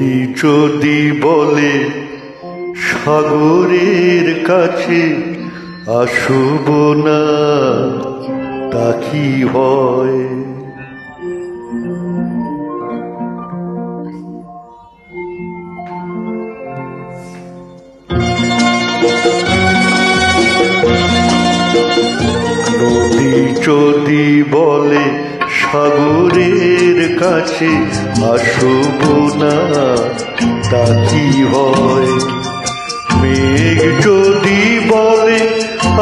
নদী যদি বলে সাগরের কাছে আসব না, তা কি হয়? নদী যদি বলে সাগরের কাছে আসব না, তা কি হয়? মেঘ যদি বলে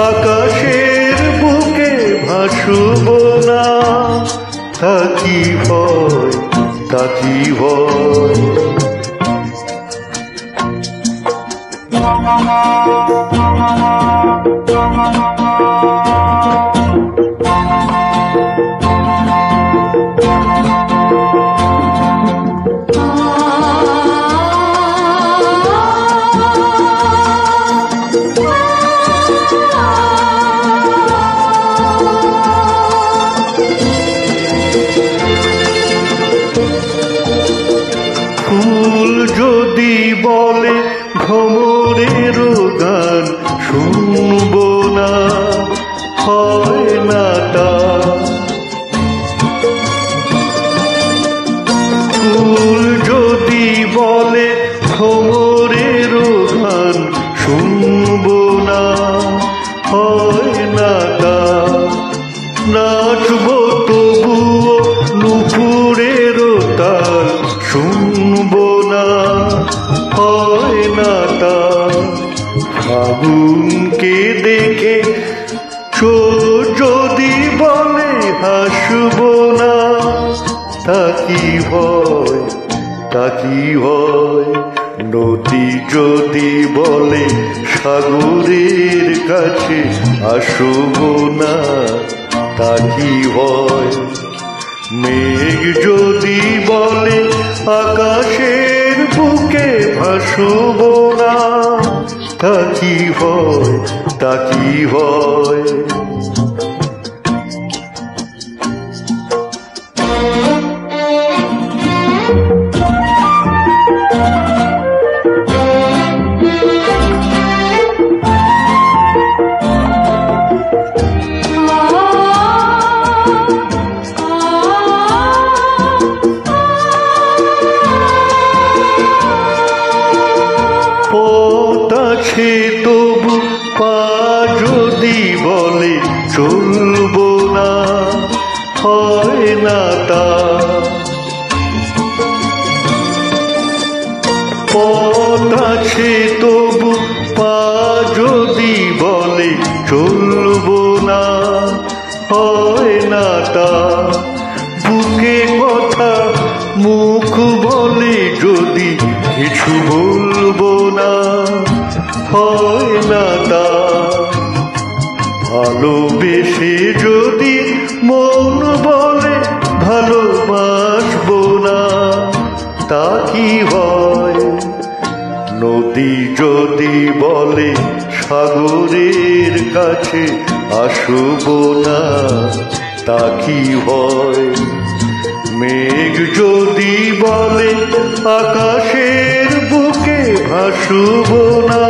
আকাশের বুকে ভাসব না, তা কি হয়? তা কি হয়? ফুল যদি বলে ভ্রমরের গান শুনব না, হয় না তা। ফুল যদি বলে ভ্রমরের গান শুনব না, হয় না তা। নাচব তবুও নুপুরের তাল শুনব না, হয় না তা। ফাগুনকে দেখে চোর যদি বলে হাসব না, তা কি হয়? তা কি হয়? নদী যদি বলে সাগরের কাছে আসব না, তা কি হয়? মেঘ যদি বলে আকাশের বুকে ভাসব না, তা কি হয়? তা কি হয়? পথ আছে তবু পা যদি বলে চলব না, হয় না তা। পথ আছে তবু পা যদি বলে চলব না, হয় না তা। বুকে কথা মুখ বলে যদি কিছু বলবো না, হয় না তা। ভালোবেসে যদি মন বলে ভালোবাসবো না, তা কি হয়? নদী যদি বলে সাগরের কাছে আসব না, তা কি হয়? মেঘ যদি বলে আকাশের বুকে ভাসব না,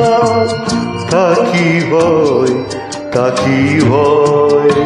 তা কি হয়? তা কি হয়?